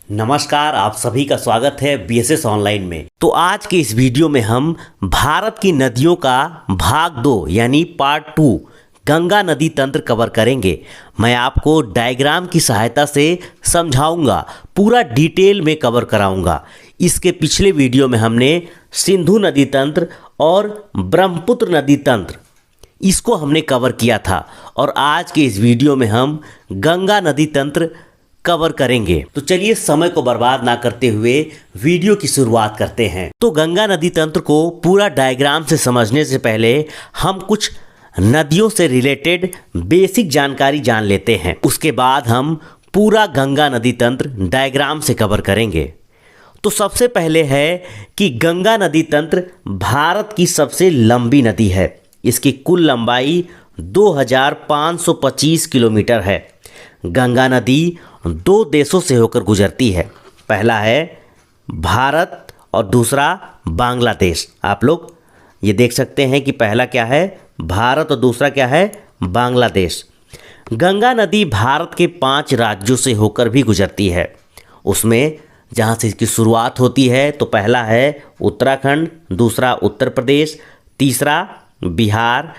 नमस्कार, आप सभी का स्वागत है बीएसएस ऑनलाइन में। तो आज के इस वीडियो में हम भारत की नदियों का भाग 2 यानी पार्ट 2 गंगा नदी तंत्र कवर करेंगे। मैं आपको डायग्राम की सहायता से समझाऊंगा, पूरा डिटेल में कवर कराऊंगा। इसके पिछले वीडियो में हमने सिंधु नदी तंत्र और ब्रह्मपुत्र नदी तंत्र इसको हमने कवर किया था और आज के इस वीडियो में हम गंगा नदी तंत्र कवर करेंगे। तो चलिए समय को बर्बाद ना करते हुए वीडियो की शुरुआत करते हैं। तो गंगा नदी तंत्र को पूरा डायग्राम से समझने से पहले हम कुछ नदियों से रिलेटेड बेसिक जानकारी जान लेते हैं। उसके बाद हम पूरा गंगा नदी तंत्र डायग्राम से कवर करेंगे। तो सबसे पहले है कि गंगा नदी तंत्र भारत की सबसे लंबी नदी है। इसकी कुल लंबाई 2525 किलोमीटर है। गंगा नदी दो देशों से होकर गुजरती है। पहला है भारत और दूसरा बांग्लादेश। आप लोग ये देख सकते हैं कि पहला क्या है, भारत, और दूसरा क्या है, बांग्लादेश। गंगा नदी भारत के 5 राज्यों से होकर भी गुजरती है। उसमें जहाँ से इसकी शुरुआत होती है तो पहला है उत्तराखंड, दूसरा उत्तर प्रदेश, तीसरा बिहार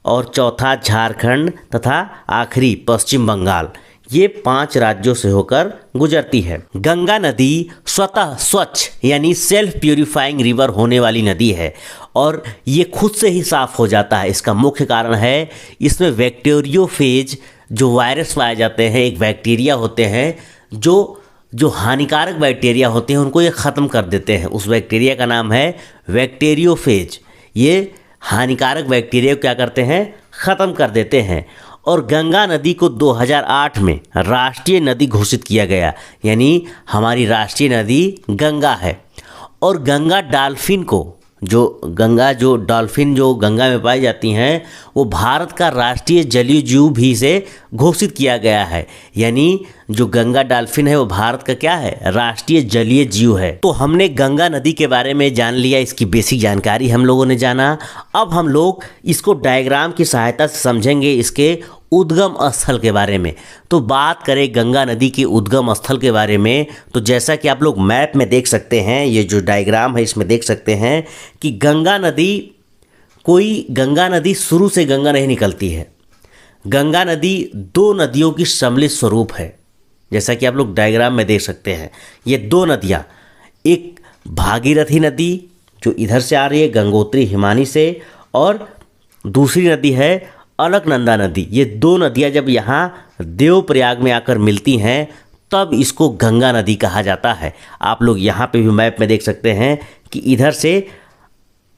और चौथा झारखंड तथा आखिरी पश्चिम बंगाल। ये 5 राज्यों से होकर गुजरती है। गंगा नदी स्वतः स्वच्छ यानी सेल्फ प्यूरिफाइंग रिवर होने वाली नदी है और ये खुद से ही साफ हो जाता है। इसका मुख्य कारण है इसमें बैक्टीरियोफेज जो वायरस पाए जाते हैं, एक बैक्टीरिया होते हैं जो हानिकारक बैक्टीरिया होते हैं, उनको ये ख़त्म कर देते हैं। उस बैक्टीरिया का नाम है बैक्टीरियोफेज। ये हानिकारक बैक्टीरिया को क्या करते हैं, ख़त्म कर देते हैं। और गंगा नदी को 2008 में राष्ट्रीय नदी घोषित किया गया, यानी हमारी राष्ट्रीय नदी गंगा है। और गंगा डॉल्फिन को जो डॉल्फिन जो गंगा में पाई जाती हैं वो भारत का राष्ट्रीय जलीय जीव भी से घोषित किया गया है। यानी जो गंगा डॉल्फिन है वो भारत का क्या है, राष्ट्रीय जलीय जीव है। तो हमने गंगा नदी के बारे में जान लिया, इसकी बेसिक जानकारी हम लोगों ने जाना। अब हम लोग इसको डायग्राम की सहायता से समझेंगे, इसके उद्गम स्थल के बारे में। तो बात करें गंगा नदी के उद्गम स्थल के बारे में, तो जैसा कि आप लोग मैप में देख सकते हैं, ये जो डायग्राम है इसमें देख सकते हैं कि गंगा नदी शुरू से गंगा नहीं निकलती है। गंगा नदी 2 नदियों की सम्मिलित स्वरूप है। जैसा कि आप लोग डायग्राम में देख सकते हैं, ये 2 नदियाँ, एक भागीरथी नदी जो इधर से आ रही है गंगोत्री हिमानी से, और दूसरी नदी है अलकनंदा नदी। ये 2 नदियाँ जब यहाँ देवप्रयाग में आकर मिलती हैं तब इसको गंगा नदी कहा जाता है। आप लोग यहाँ पे भी मैप में देख सकते हैं कि इधर से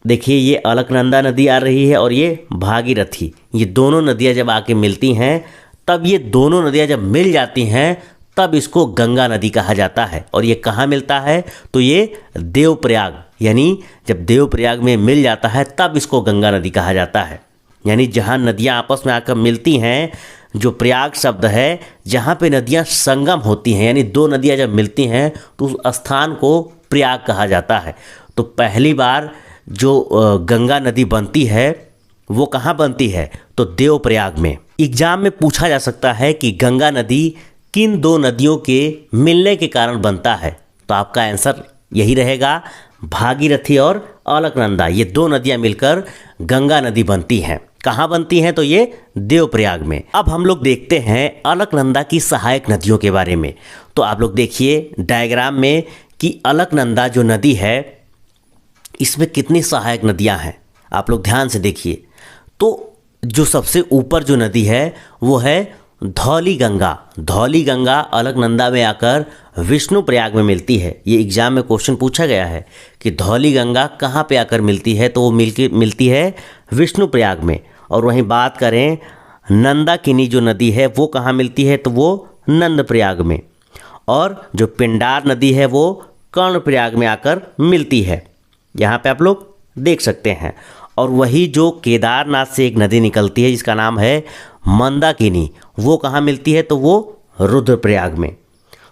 देखिए ये अलकनंदा नदी आ रही है और ये भागीरथी। ये दोनों नदियाँ जब आके मिलती हैं तब ये दोनों नदियाँ जब मिल जाती हैं तब इसको गंगा नदी कहा जाता है। और ये कहाँ मिलता है, तो ये देवप्रयाग, यानी जब देवप्रयाग में मिल जाता है तब इसको गंगा नदी कहा जाता है। यानी जहाँ नदियाँ आपस में आकर मिलती हैं, जो प्रयाग शब्द है, जहाँ पे नदियाँ संगम होती हैं, यानी 2 नदियाँ जब मिलती हैं तो उस स्थान को प्रयाग कहा जाता है। तो पहली बार जो गंगा नदी बनती है वो कहाँ बनती है, तो देवप्रयाग में। एग्जाम में पूछा जा सकता है कि गंगा नदी किन 2 नदियों के मिलने के कारण बनता है, तो आपका आंसर यही रहेगा, भागीरथी और अलकनंदा। ये 2 नदियाँ मिलकर गंगा नदी बनती हैं। कहाँ बनती हैं, तो ये देवप्रयाग में। अब हम लोग देखते हैं अलकनंदा की सहायक नदियों के बारे में। तो आप लोग देखिए डायग्राम में कि अलकनंदा जो नदी है इसमें कितनी सहायक नदियाँ हैं, आप लोग ध्यान से देखिए। तो जो सबसे ऊपर जो नदी है वो है धौली गंगा। धौली गंगा अलकनंदा में आकर विष्णुप्रयाग में मिलती है। ये एग्जाम में क्वेश्चन पूछा गया है कि धौली गंगा कहाँ पे आकर मिलती है, तो वो मिलती है विष्णुप्रयाग में। और वहीं बात करें नंदाकिनी जो नदी है वो कहाँ मिलती है, तो वो नंदप्रयाग में। और जो पिंडार नदी है वो कर्णप्रयाग में आकर मिलती है। यहाँ पे आप लोग देख सकते हैं। और वही जो केदारनाथ से एक नदी निकलती है जिसका नाम है मंदाकिनी, वो कहाँ मिलती है, तो वो रुद्रप्रयाग में।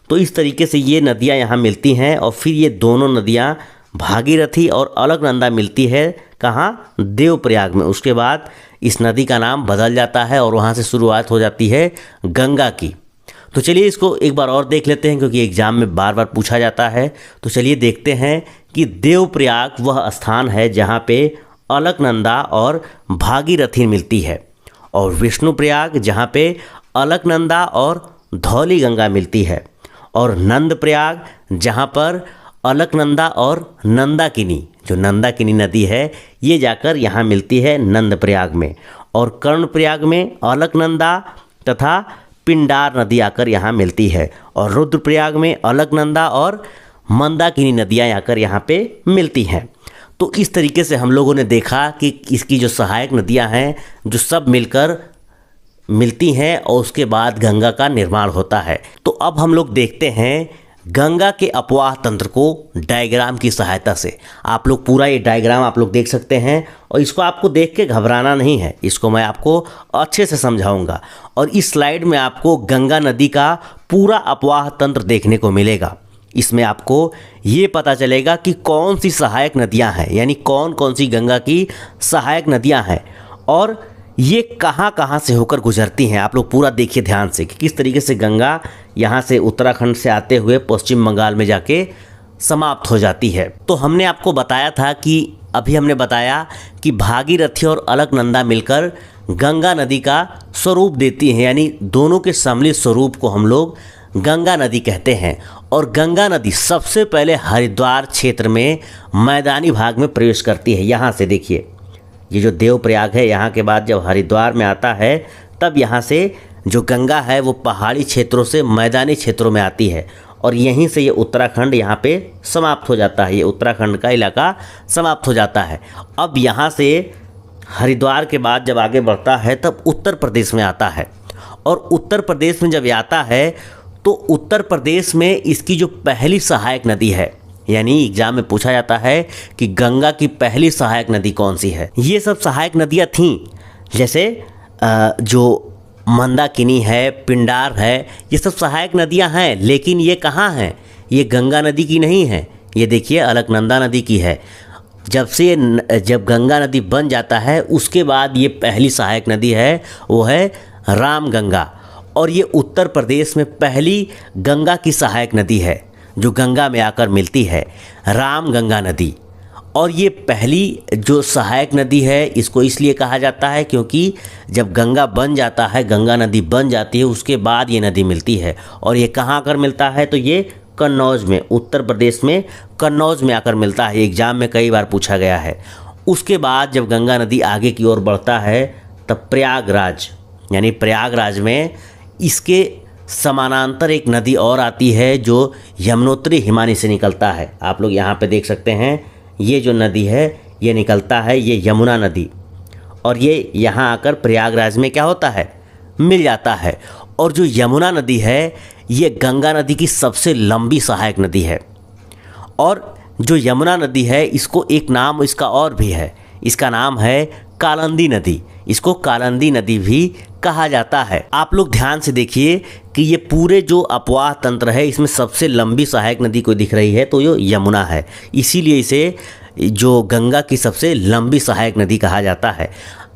तो इस तरीके से ये नदियाँ यहाँ मिलती हैं और फिर ये दोनों नदियाँ भागीरथी और अलकनंदा मिलती है कहाँ, देवप्रयाग में। उसके बाद इस नदी का नाम बदल जाता है और वहाँ से शुरुआत हो जाती है गंगा की। तो चलिए इसको एक बार और देख लेते हैं, क्योंकि एग्जाम में बार बार पूछा जाता है। तो चलिए देखते हैं कि देवप्रयाग वह स्थान है जहाँ पे अलकनंदा और भागीरथी मिलती है, और विष्णुप्रयाग जहाँ पे अलकनंदा और धौली गंगा मिलती है, और नंदप्रयाग जहाँ पर अलकनंदा और नंदाकिनी, जो नंदाकिनी नदी है ये जाकर यहाँ मिलती है नंदप्रयाग में, और कर्णप्रयाग में अलकनंदा तथा पिंडार नदी आकर यहाँ मिलती है, और रुद्रप्रयाग में अलकनंदा और मंदाकिनी नदियाँ आकर यहाँ पे मिलती हैं। तो इस तरीके से हम लोगों ने देखा कि इसकी जो सहायक नदियाँ हैं जो सब मिलकर मिलती हैं और उसके बाद गंगा का निर्माण होता है। तो अब हम लोग देखते हैं गंगा के अपवाह तंत्र को डायग्राम की सहायता से। आप लोग पूरा ये डायग्राम आप लोग देख सकते हैं, और इसको आपको देख के घबराना नहीं है, इसको मैं आपको अच्छे से समझाऊंगा। और इस स्लाइड में आपको गंगा नदी का पूरा अपवाह तंत्र देखने को मिलेगा। इसमें आपको ये पता चलेगा कि कौन सी सहायक नदियां हैं, यानी कौन कौन सी गंगा की सहायक नदियां हैं, और ये कहाँ कहाँ से होकर गुजरती हैं। आप लोग पूरा देखिए ध्यान से कि किस तरीके से गंगा यहाँ से उत्तराखंड से आते हुए पश्चिम बंगाल में जाके समाप्त हो जाती है। तो हमने आपको बताया था कि अभी हमने बताया कि भागीरथी और अलकनंदा मिलकर गंगा नदी का स्वरूप देती हैं, यानी दोनों के सम्मिलित स्वरूप को हम लोग गंगा नदी कहते हैं। और गंगा नदी सबसे पहले हरिद्वार क्षेत्र में मैदानी भाग में प्रवेश करती है। यहाँ से देखिए, ये जो देवप्रयाग है यहाँ के बाद जब हरिद्वार में आता है तब यहाँ से जो गंगा है वो पहाड़ी क्षेत्रों से मैदानी क्षेत्रों में आती है, और यहीं से ये उत्तराखंड यहाँ पे समाप्त हो जाता है। ये उत्तराखंड का इलाका समाप्त हो जाता है। अब यहाँ से हरिद्वार के बाद जब आगे बढ़ता है तब उत्तर प्रदेश में आता है, और उत्तर प्रदेश में जब आता है तो उत्तर प्रदेश में इसकी जो पहली सहायक नदी है, यानी एग्जाम में पूछा जाता है कि गंगा की पहली सहायक नदी कौन सी है। ये सब सहायक नदियाँ थीं, जैसे जो मंदाकिनी है, पिंडार है, ये सब सहायक नदियाँ हैं, लेकिन ये कहाँ हैं? ये गंगा नदी की नहीं है। ये देखिए अलकनंदा नदी की है। जब गंगा नदी बन जाता है उसके बाद ये पहली सहायक नदी है, वो है रामगंगा, और ये उत्तर प्रदेश में पहली गंगा की सहायक नदी है जो गंगा में आकर मिलती है, रामगंगा नदी। और ये पहली जो सहायक नदी है इसको इसलिए कहा जाता है क्योंकि जब गंगा बन जाता है, गंगा नदी बन जाती है, उसके बाद ये नदी मिलती है। और ये कहाँ आकर मिलता है? तो ये कन्नौज में, उत्तर प्रदेश में कन्नौज में आकर मिलता है। एग्जाम में कई बार पूछा गया है। उसके बाद जब गंगा नदी आगे की ओर बढ़ता है तब प्रयागराज, यानी प्रयागराज में इसके समानांतर एक नदी और आती है जो यमुनोत्री हिमानी से निकलता है। आप लोग यहाँ पे देख सकते हैं, ये जो नदी है ये निकलता है, ये यमुना नदी, और ये यहाँ आकर प्रयागराज में क्या होता है? मिल जाता है। और जो यमुना नदी है ये गंगा नदी की सबसे लंबी सहायक नदी है, और जो यमुना नदी है इसको एक नाम इसका और भी है, इसका नाम है कालिंदी नदी। इसको कालिंदी नदी भी कहा जाता है। आप लोग ध्यान से देखिए कि ये पूरे जो अपवाह तंत्र है इसमें सबसे लंबी सहायक नदी को दिख रही है तो ये यमुना है, इसीलिए इसे जो गंगा की सबसे लंबी सहायक नदी कहा जाता है।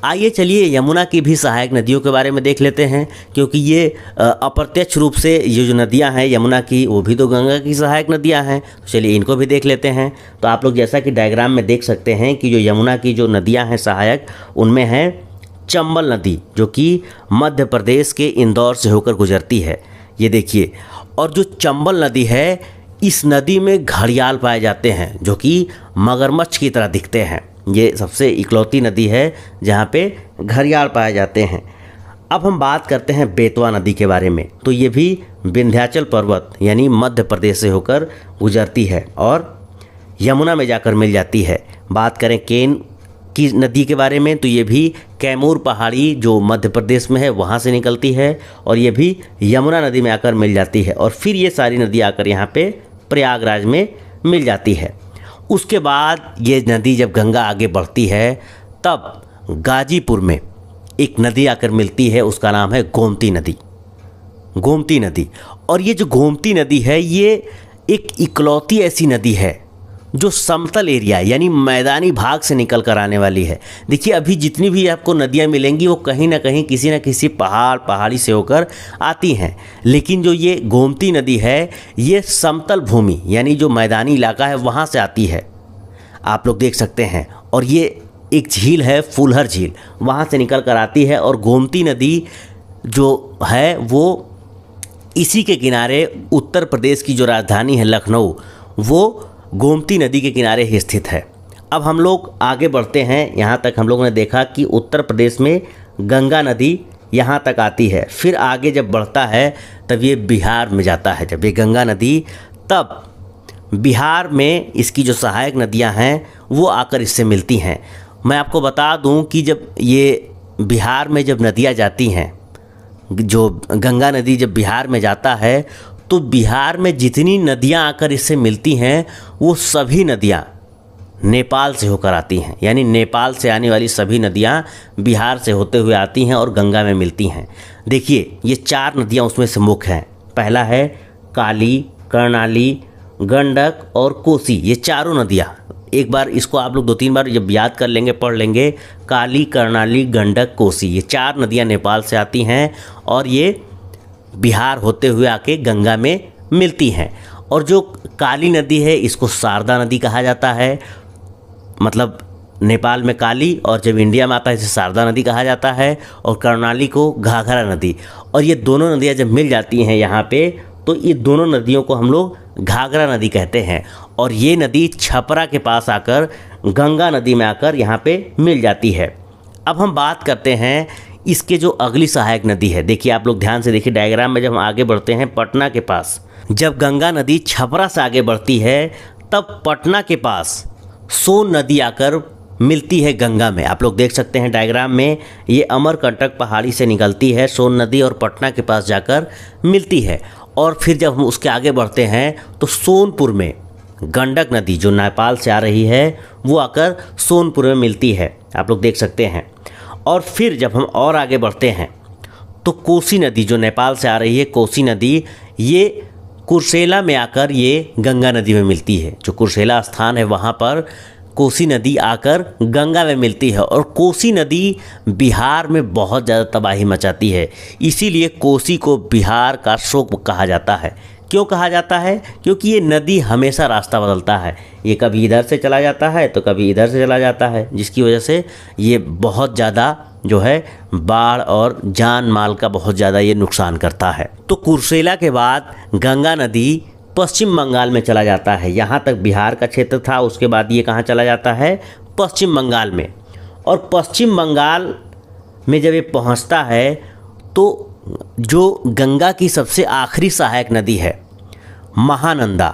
आइए चलिए यमुना की भी सहायक नदियों के बारे में देख लेते हैं, क्योंकि ये अप्रत्यक्ष रूप से ये जो नदियां हैं यमुना की, वो भी तो गंगा की सहायक नदियां हैं। तो चलिए इनको भी देख लेते हैं। तो आप लोग जैसा कि डायग्राम में देख सकते हैं कि जो यमुना की जो नदियां हैं सहायक, उनमें है चंबल नदी जो कि मध्य प्रदेश के इंदौर से होकर गुजरती है, ये देखिए। और जो चंबल नदी है, इस नदी में घड़ियाल पाए जाते हैं जो कि मगरमच्छ की तरह दिखते हैं। ये सबसे इकलौती नदी है जहाँ पे घड़ियाल पाए जाते हैं। अब हम बात करते हैं बेतवा नदी के बारे में। तो ये भी विंध्याचल पर्वत यानी मध्य प्रदेश से होकर गुजरती है और यमुना में जाकर मिल जाती है। बात करें केन की नदी के बारे में तो ये भी कैमूर पहाड़ी जो मध्य प्रदेश में है वहाँ से निकलती है और ये भी यमुना नदी में आकर मिल जाती है। और फिर ये सारी नदी आकर यहाँ पे प्रयागराज में मिल जाती है। उसके बाद ये नदी जब गंगा आगे बढ़ती है तब गाजीपुर में एक नदी आकर मिलती है, उसका नाम है गोमती नदी। गोमती नदी। और ये जो गोमती नदी है ये एक इकलौती ऐसी नदी है जो समतल एरिया यानी मैदानी भाग से निकल कर आने वाली है। देखिए अभी जितनी भी आपको नदियाँ मिलेंगी वो कहीं ना कहीं किसी न किसी पहाड़ी से होकर आती हैं, लेकिन जो ये गोमती नदी है ये समतल भूमि यानी जो मैदानी इलाका है वहाँ से आती है, आप लोग देख सकते हैं। और ये एक झील है फूलहर झील, वहाँ से निकल कर आती है। और गोमती नदी जो है वो इसी के किनारे उत्तर प्रदेश की जो राजधानी है लखनऊ, वो गोमती नदी के किनारे ही स्थित है। अब हम लोग आगे बढ़ते हैं। यहाँ तक हम लोगों ने देखा कि उत्तर प्रदेश में गंगा नदी यहाँ तक आती है, फिर आगे जब बढ़ता है तब ये बिहार में जाता है। जब ये गंगा नदी, तब बिहार में इसकी जो सहायक नदियाँ हैं वो आकर इससे मिलती हैं। मैं आपको बता दूं कि जब ये बिहार में जब नदियाँ जाती हैं, जो गंगा नदी जब बिहार में जाता है तो बिहार में जितनी नदियाँ आकर इससे मिलती हैं वो सभी नदियाँ नेपाल से होकर आती हैं। यानी नेपाल से आने वाली सभी नदियाँ बिहार से होते हुए आती हैं और गंगा में मिलती हैं। देखिए ये 4 नदियाँ उसमें से मुख्य हैं। पहला है काली, कर्णाली, गंडक और कोसी। ये चारों नदियाँ, एक बार इसको आप लोग 2-3 बार जब याद कर लेंगे, पढ़ लेंगे, काली, कर्णाली, गंडक, कोसी, ये 4 नदियाँ नेपाल से आती हैं और ये बिहार होते हुए आके गंगा में मिलती हैं। और जो काली नदी है इसको शारदा नदी कहा जाता है, मतलब नेपाल में काली और जब इंडिया में आता है इसे शारदा नदी कहा जाता है। और कर्णाली को घाघरा नदी। और ये दोनों नदियाँ जब मिल जाती हैं यहाँ पे तो ये दोनों नदियों को हम लोग घाघरा नदी कहते हैं। और ये नदी छपरा के पास आकर गंगा नदी में आकर यहाँ पे मिल जाती है। अब हम बात करते हैं इसके जो अगली सहायक नदी है। देखिए आप लोग ध्यान से देखिए डायग्राम में, जब हम आगे बढ़ते हैं पटना के पास, जब गंगा नदी छपरा से आगे बढ़ती है तब पटना के पास सोन नदी आकर मिलती है गंगा में। आप लोग देख सकते हैं डायग्राम में, ये अमरकंटक पहाड़ी से निकलती है सोन नदी और पटना के पास जाकर मिलती है। और फिर जब हम उसके आगे बढ़ते हैं तो सोनपुर में गंडक नदी जो नेपाल से आ रही है वो आकर सोनपुर में मिलती है, आप लोग देख सकते हैं। और फिर जब हम और आगे बढ़ते हैं तो कोसी नदी जो नेपाल से आ रही है, कोसी नदी, ये कुर्सेला में आकर ये गंगा नदी में मिलती है। जो कुर्सेला स्थान है वहाँ पर कोसी नदी आकर गंगा में मिलती है। और कोसी नदी बिहार में बहुत ज़्यादा तबाही मचाती है, इसीलिए कोसी को बिहार का शोक कहा जाता है। क्यों कहा जाता है? क्योंकि ये नदी हमेशा रास्ता बदलता है, ये कभी इधर से चला जाता है तो कभी इधर से चला जाता है, जिसकी वजह से ये बहुत ज़्यादा जो है बाढ़ और जान माल का बहुत ज़्यादा ये नुकसान करता है। तो कुर्सेला के बाद गंगा नदी पश्चिम बंगाल में चला जाता है। यहाँ तक बिहार का क्षेत्र था, उसके बाद ये कहाँ चला जाता है? पश्चिम बंगाल में। और पश्चिम बंगाल में जब ये पहुँचता है तो जो गंगा की सबसे आखिरी सहायक नदी है महानंदा,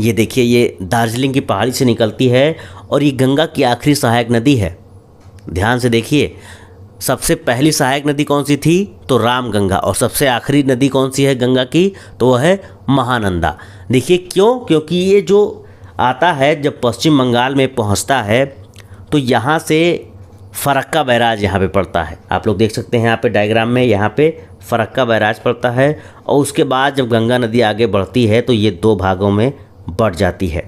ये देखिए ये दार्जिलिंग की पहाड़ी से निकलती है और ये गंगा की आखिरी सहायक नदी है। ध्यान से देखिए, सबसे पहली सहायक नदी कौन सी थी? तो रामगंगा। और सबसे आखिरी नदी कौन सी है गंगा की? तो वह है महानंदा। देखिए क्यों? क्योंकि ये जो आता है जब पश्चिम बंगाल में पहुंचता है तो यहाँ से फरक्का बैराज यहाँ पे पड़ता है। आप लोग देख सकते हैं यहाँ पे डायग्राम में, यहाँ पे फरक्का बैराज पड़ता है। और उसके बाद जब गंगा नदी आगे बढ़ती है तो ये 2 भागों में बढ़ जाती है,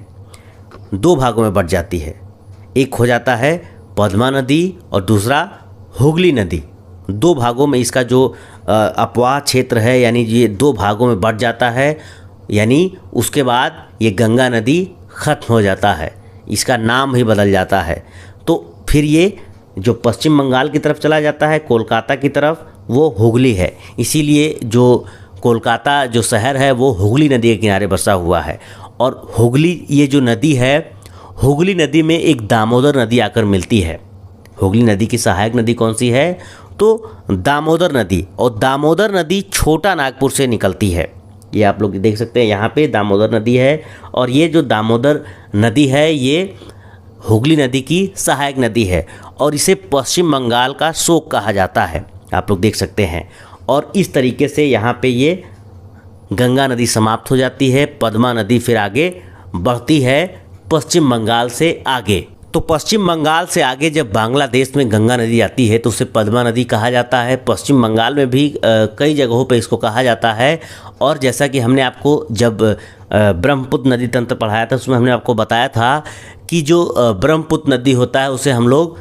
2 भागों में बढ़ जाती है। एक हो जाता है पद्मा नदी और दूसरा हुगली नदी। 2 भागों में इसका जो अपवाह क्षेत्र है, यानी ये 2 भागों में बढ़ जाता है। यानी उसके बाद ये गंगा नदी ख़त्म हो जाता है, इसका नाम ही बदल जाता है। तो फिर ये जो पश्चिम बंगाल की तरफ चला जाता है, कोलकाता की तरफ, वो हुगली है। इसीलिए जो कोलकाता जो शहर है वो हुगली नदी के किनारे बसा हुआ है। और हुगली ये जो नदी है, हुगली नदी में एक दामोदर नदी आकर मिलती है। हुगली नदी की सहायक नदी कौन सी है? तो दामोदर नदी। और दामोदर नदी छोटा नागपुर से निकलती है, ये आप लोग देख सकते हैं यहाँ पे दामोदर नदी है। और ये जो दामोदर नदी है ये हुगली नदी की सहायक नदी है और इसे पश्चिम बंगाल का शोक कहा जाता है, आप लोग देख सकते हैं। और इस तरीके से यहाँ पे ये गंगा नदी समाप्त हो जाती है। पद्मा नदी फिर आगे बढ़ती है पश्चिम बंगाल से आगे। तो पश्चिम बंगाल से आगे जब बांग्लादेश में गंगा नदी आती है तो उसे पद्मा नदी कहा जाता है। पश्चिम बंगाल में भी कई जगहों पे इसको कहा जाता है। और जैसा कि हमने आपको जब ब्रह्मपुत्र नदी तंत्र पढ़ाया था उसमें हमने आपको बताया था कि जो ब्रह्मपुत्र नदी होता है उसे हम लोग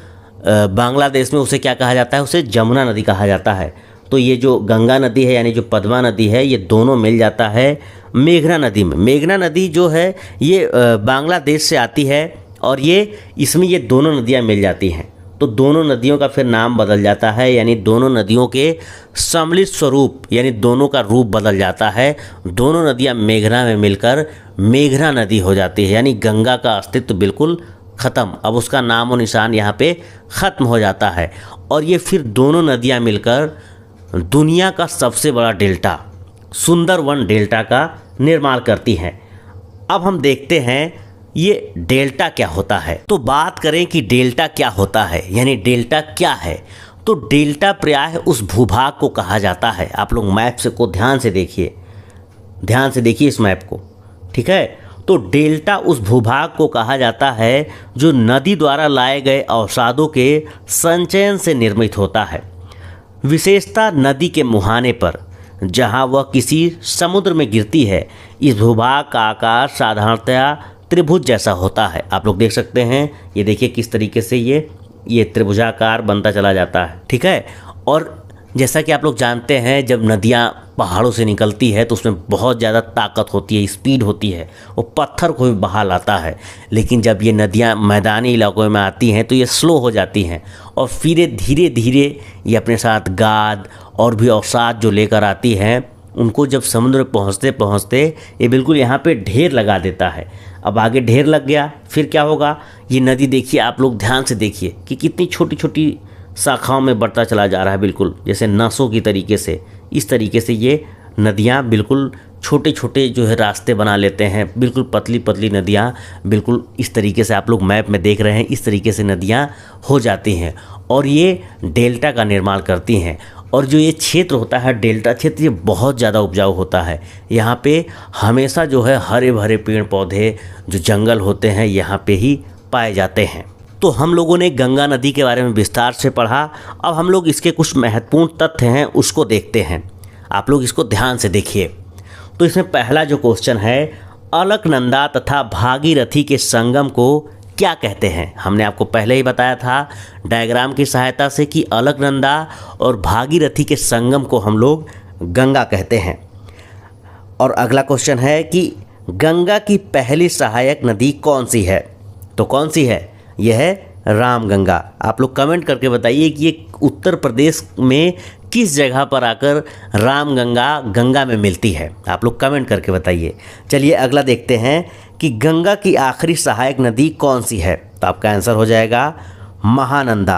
बांग्लादेश में उसे क्या कहा जाता है, उसे जमुना नदी कहा जाता है। तो ये जो गंगा नदी है यानी जो पद्मा नदी है ये दोनों मिल जाता है मेघना नदी में। मेघना नदी जो है ये बांग्लादेश से आती है और इसमें ये दोनों नदियाँ मिल जाती हैं। तो दोनों नदियों का फिर नाम बदल जाता है, यानी दोनों नदियों के सम्मिलित स्वरूप यानी दोनों का रूप बदल जाता है। दोनों नदियाँ मेघना में मिलकर मेघना नदी हो जाती है, यानी गंगा का अस्तित्व बिल्कुल ख़त्म। अब उसका नाम और निशान यहाँ पे ख़त्म हो जाता है। और ये फिर दोनों नदियाँ मिलकर दुनिया का सबसे बड़ा डेल्टा सुंदरवन डेल्टा का निर्माण करती हैं। अब हम देखते हैं ये डेल्टा क्या होता है। तो बात करें कि डेल्टा क्या होता है, यानी डेल्टा क्या है। तो डेल्टा प्रायः उस भूभाग को कहा जाता है। आप लोग मैप से को ध्यान से देखिए इस मैप को, ठीक है। तो डेल्टा उस भूभाग को कहा जाता है जो नदी द्वारा लाए गए अवसादों के संचयन से निर्मित होता है। विशेषता नदी के मुहाने पर जहाँ वह किसी समुद्र में गिरती है, इस भूभाग का आकार साधारणतया त्रिभुज जैसा होता है। आप लोग देख सकते हैं, ये देखिए किस तरीके से ये त्रिभुजाकार बनता चला जाता है, ठीक है। और जैसा कि आप लोग जानते हैं जब नदियाँ पहाड़ों से निकलती है तो उसमें बहुत ज़्यादा ताकत होती है, स्पीड होती है, वो पत्थर को भी बहा लाता है। लेकिन जब ये नदियाँ मैदानी इलाकों में आती हैं तो ये स्लो हो जाती हैं और फिर धीरे धीरे ये अपने साथ गाद और भी अवसाद जो लेकर आती हैं उनको जब समुद्र में पहुँचते पहुँचते ये बिल्कुल यहाँ पे ढेर लगा देता है। अब आगे ढेर लग गया, फिर क्या होगा, ये नदी देखिए, आप लोग ध्यान से देखिए कि कितनी छोटी छोटी शाखाओं में बढ़ता चला जा रहा है, बिल्कुल जैसे नसों की तरीके से। इस तरीके से ये नदियाँ बिल्कुल छोटे छोटे जो है रास्ते बना लेते हैं, बिल्कुल पतली पतली नदियाँ, बिल्कुल इस तरीके से आप लोग मैप में देख रहे हैं, इस तरीके से नदियाँ हो जाती हैं और ये डेल्टा का निर्माण करती हैं। और जो ये क्षेत्र होता है डेल्टा क्षेत्र, ये बहुत ज़्यादा उपजाऊ होता है। यहाँ पे हमेशा जो है हरे भरे पेड़ पौधे जो जंगल होते हैं यहाँ पे ही पाए जाते हैं। तो हम लोगों ने गंगा नदी के बारे में विस्तार से पढ़ा। अब हम लोग इसके कुछ महत्वपूर्ण तथ्य हैं उसको देखते हैं। आप लोग इसको ध्यान से देखिए। तो इसमें पहला जो क्वेश्चन है, अलकनंदा तथा भागीरथी के संगम को क्या कहते हैं। हमने आपको पहले ही बताया था डायग्राम की सहायता से कि अलकनंदा और भागीरथी के संगम को हम लोग गंगा कहते हैं। और अगला क्वेश्चन है कि गंगा की पहली सहायक नदी कौन सी है। तो कौन सी है, यह है रामगंगा। आप लोग कमेंट करके बताइए कि ये उत्तर प्रदेश में किस जगह पर आकर रामगंगा गंगा में मिलती है। आप लोग कमेंट करके बताइए। चलिए अगला देखते हैं कि गंगा की आखिरी सहायक नदी कौन सी है। तो आपका आंसर हो जाएगा महानंदा।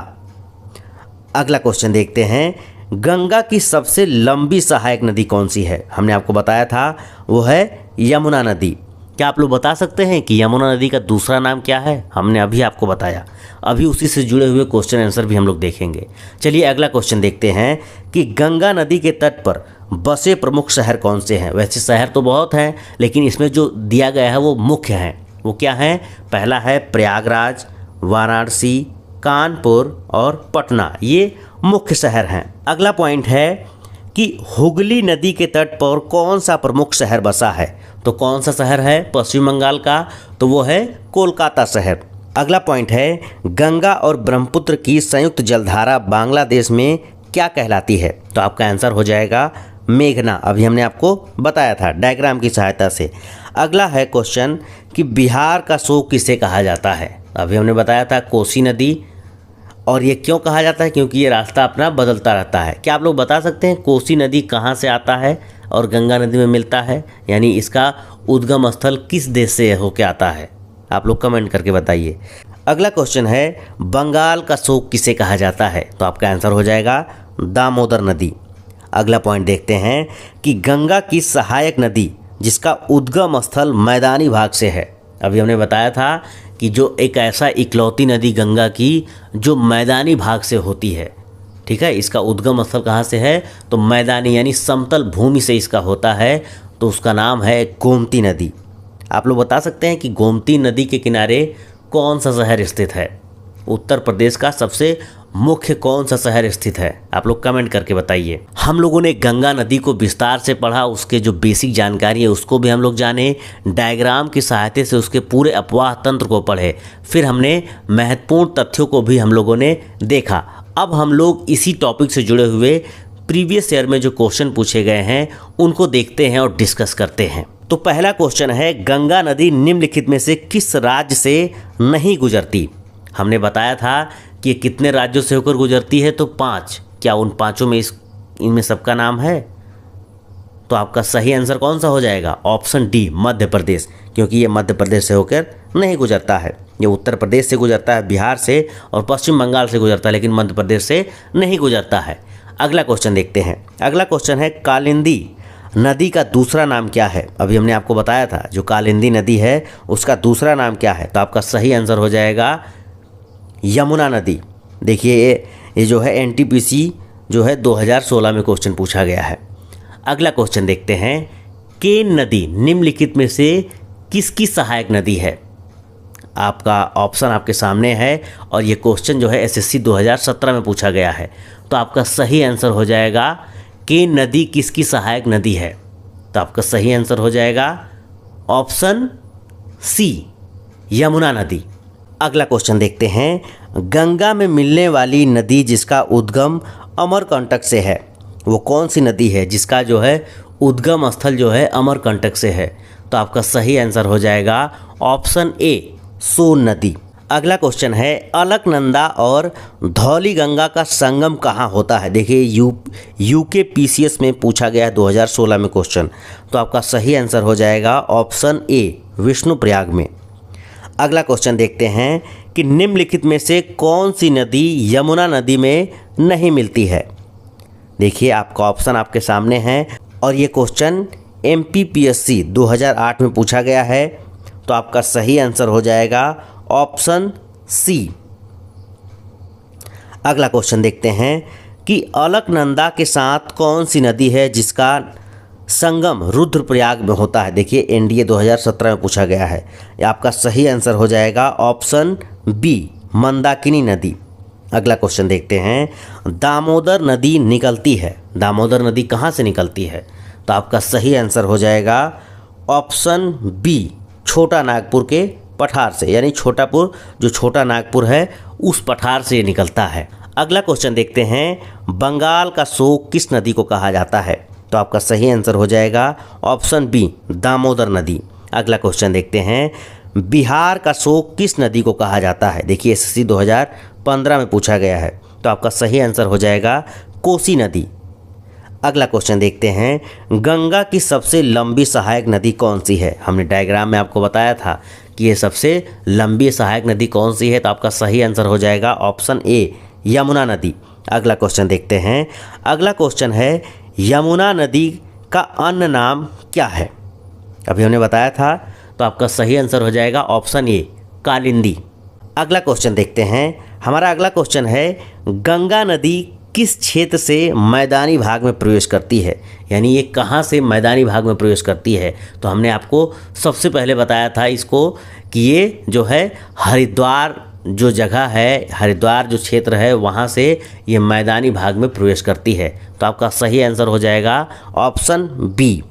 अगला क्वेश्चन देखते हैं, गंगा की सबसे लंबी सहायक नदी कौन सी है। हमने आपको बताया था वो है यमुना नदी। क्या आप लोग बता सकते हैं कि यमुना नदी का दूसरा नाम क्या है। हमने अभी आपको बताया, अभी उसी से जुड़े हुए क्वेश्चन आंसर भी हम लोग देखेंगे। चलिए अगला क्वेश्चन देखते हैं कि गंगा नदी के तट पर बसे प्रमुख शहर कौन से हैं। वैसे शहर तो बहुत हैं लेकिन इसमें जो दिया गया है वो मुख्य हैं। वो क्या हैं, पहला है प्रयागराज, वाराणसी, कानपुर और पटना, ये मुख्य शहर हैं। अगला पॉइंट है कि हुगली नदी के तट पर कौन सा प्रमुख शहर बसा है। तो कौन सा शहर है पश्चिम बंगाल का, तो वो है कोलकाता शहर। अगला पॉइंट है, गंगा और ब्रह्मपुत्र की संयुक्त जलधारा बांग्लादेश में क्या कहलाती है। तो आपका आंसर हो जाएगा मेघना। अभी हमने आपको बताया था डायग्राम की सहायता से। अगला है क्वेश्चन कि बिहार का शोक किसे कहा जाता है। अभी हमने बताया था कोसी नदी। और ये क्यों कहा जाता है, क्योंकि ये रास्ता अपना बदलता रहता है। क्या आप लोग बता सकते हैं कोसी नदी कहाँ से आता है और गंगा नदी में मिलता है, यानी इसका उद्गम स्थल किस देश से होके आता है। आप लोग कमेंट करके बताइए। अगला क्वेश्चन है, बंगाल का शोक किसे कहा जाता है। तो आपका आंसर हो जाएगा दामोदर नदी। अगला पॉइंट देखते हैं कि गंगा की सहायक नदी जिसका उद्गम स्थल मैदानी भाग से है। अभी हमने बताया था कि जो एक ऐसा इकलौती नदी गंगा की जो मैदानी भाग से होती है, ठीक है। इसका उद्गम स्थल कहाँ से है, तो मैदानी यानी समतल भूमि से इसका होता है, तो उसका नाम है गोमती नदी। आप लोग बता सकते हैं कि गोमती नदी के किनारे कौन सा शहर स्थित है? उत्तर प्रदेश का सबसे मुख्य कौन सा शहर स्थित है? आप लोग कमेंट करके बताइए। हम लोगों ने गंगा नदी को विस्तार से पढ़ा, उसके जो बेसिक जानकारी है उसको भी हम लोग जाने, डायग्राम की सहायता से उसके पूरे अपवाह तंत्र को पढ़े, फिर हमने महत्वपूर्ण तथ्यों को भी हम लोगों ने देखा। अब हम लोग इसी टॉपिक से जुड़े हुए प्रीवियस ईयर में जो क्वेश्चन पूछे गए हैं उनको देखते हैं और डिस्कस करते हैं। तो पहला क्वेश्चन है, गंगा नदी निम्नलिखित में से किस राज्य से नहीं गुजरती? हमने बताया था कि कितने राज्यों से होकर गुजरती है, तो 5। क्या उन 5 में इनमें सबका नाम है? तो आपका सही आंसर कौन सा हो जाएगा? ऑप्शन डी, मध्य प्रदेश, क्योंकि ये मध्य प्रदेश से होकर नहीं गुजरता है। ये उत्तर प्रदेश से गुजरता है, बिहार से और पश्चिम बंगाल से गुजरता है, लेकिन मध्य प्रदेश से नहीं गुजरता है। अगला क्वेश्चन देखते हैं। अगला क्वेश्चन है, कालिंदी नदी का दूसरा नाम क्या है? अभी हमने आपको बताया था जो कालिंदी नदी है उसका दूसरा नाम क्या है? तो आपका सही आंसर हो जाएगा यमुना नदी। देखिए ये जो है एनटीपीसी जो है 2016 में क्वेश्चन पूछा गया है। अगला क्वेश्चन देखते हैं, केन नदी निम्नलिखित में से किसकी सहायक नदी है? आपका ऑप्शन आपके सामने है और ये क्वेश्चन जो है एसएससी 2017 में पूछा गया है। तो आपका सही आंसर हो जाएगा, केन नदी किसकी सहायक नदी है? तो आपका सही आंसर हो जाएगा ऑप्शन सी, यमुना नदी। अगला क्वेश्चन देखते हैं, गंगा में मिलने वाली नदी जिसका उद्गम अमरकंटक से है, वो कौन सी नदी है जिसका जो है उद्गम स्थल जो है अमरकंटक से है? तो आपका सही आंसर हो जाएगा ऑप्शन ए, सोन नदी। अगला क्वेश्चन है, अलकनंदा और धौलीगंगा का संगम कहाँ होता है? देखिए यूकेपीसीएस में पूछा गया है 2016 में क्वेश्चन। तो आपका सही आंसर हो जाएगा ऑप्शन ए, विष्णुप्रयाग में। अगला क्वेश्चन देखते हैं कि निम्नलिखित में से कौन सी नदी यमुना नदी में नहीं मिलती है? देखिए आपका ऑप्शन आपके सामने है और ये क्वेश्चन एमपीपीएससी 2008 में पूछा गया है। तो आपका सही आंसर हो जाएगा ऑप्शन सी। अगला क्वेश्चन देखते हैं कि अलकनंदा के साथ कौन सी नदी है जिसका संगम रुद्रप्रयाग में होता है? देखिए एनडीए 2017 में पूछा गया है। आपका सही आंसर हो जाएगा ऑप्शन बी, मंदाकिनी नदी। अगला क्वेश्चन देखते हैं, दामोदर नदी निकलती है, दामोदर नदी कहाँ से निकलती है? तो आपका सही आंसर हो जाएगा ऑप्शन बी, छोटा नागपुर के पठार से, यानी छोटापुर जो छोटा नागपुर है उस पठार से ये निकलता है। अगला क्वेश्चन देखते हैं, बंगाल का शोक किस नदी को कहा जाता है? तो आपका सही आंसर हो जाएगा ऑप्शन बी, दामोदर नदी। अगला क्वेश्चन देखते हैं, बिहार का शोक किस नदी को कहा जाता है? देखिए एसएससी 2015 में पूछा गया है। तो आपका सही आंसर हो जाएगा कोसी नदी। अगला क्वेश्चन देखते हैं, गंगा की सबसे लंबी सहायक नदी कौन सी है? हमने डायग्राम में आपको बताया था कि ये सबसे लंबी सहायक नदी कौन सी है। तो आपका सही आंसर हो जाएगा ऑप्शन ए, यमुना नदी। अगला क्वेश्चन देखते हैं। अगला क्वेश्चन है, यमुना नदी का अन्य नाम क्या है? अभी हमने बताया था। तो आपका सही आंसर हो जाएगा ऑप्शन ए, कालिंदी। अगला क्वेश्चन देखते हैं। हमारा अगला क्वेश्चन है, गंगा नदी किस क्षेत्र से मैदानी भाग में प्रवेश करती है? यानी ये कहाँ से मैदानी भाग में प्रवेश करती है? तो हमने आपको सबसे पहले बताया था इसको कि ये जो है हरिद्वार जो जगह है, हरिद्वार जो क्षेत्र है वहाँ से ये मैदानी भाग में प्रवेश करती है। तो आपका सही आंसर हो जाएगा ऑप्शन बी।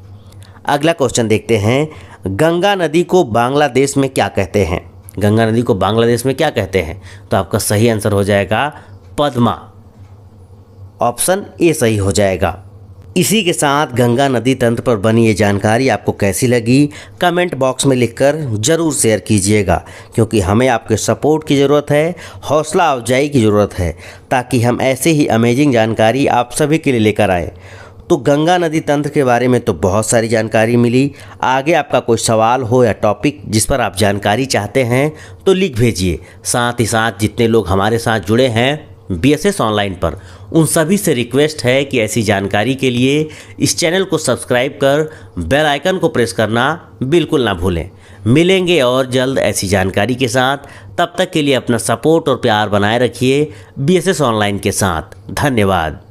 अगला क्वेश्चन देखते हैं, गंगा नदी को बांग्लादेश में क्या कहते हैं? गंगा नदी को बांग्लादेश में क्या कहते हैं? तो आपका सही आंसर हो जाएगा पद्मा। ऑप्शन ए सही हो जाएगा। इसी के साथ गंगा नदी तंत्र पर बनी ये जानकारी आपको कैसी लगी कमेंट बॉक्स में लिखकर ज़रूर शेयर कीजिएगा, क्योंकि हमें आपके सपोर्ट की ज़रूरत है, हौसला अफजाई की ज़रूरत है, ताकि हम ऐसे ही अमेजिंग जानकारी आप सभी के लिए लेकर आएँ। तो गंगा नदी तंत्र के बारे में तो बहुत सारी जानकारी मिली। आगे आपका कोई सवाल हो या टॉपिक जिस पर आप जानकारी चाहते हैं तो लिख भेजिए। साथ ही साथ जितने लोग हमारे साथ जुड़े हैं BSS ऑनलाइन पर, उन सभी से रिक्वेस्ट है कि ऐसी जानकारी के लिए इस चैनल को सब्सक्राइब कर बेल आइकन को प्रेस करना बिल्कुल ना भूलें। मिलेंगे और जल्द ऐसी जानकारी के साथ। तब तक के लिए अपना सपोर्ट और प्यार बनाए रखिए BSS ऑनलाइन के साथ। धन्यवाद।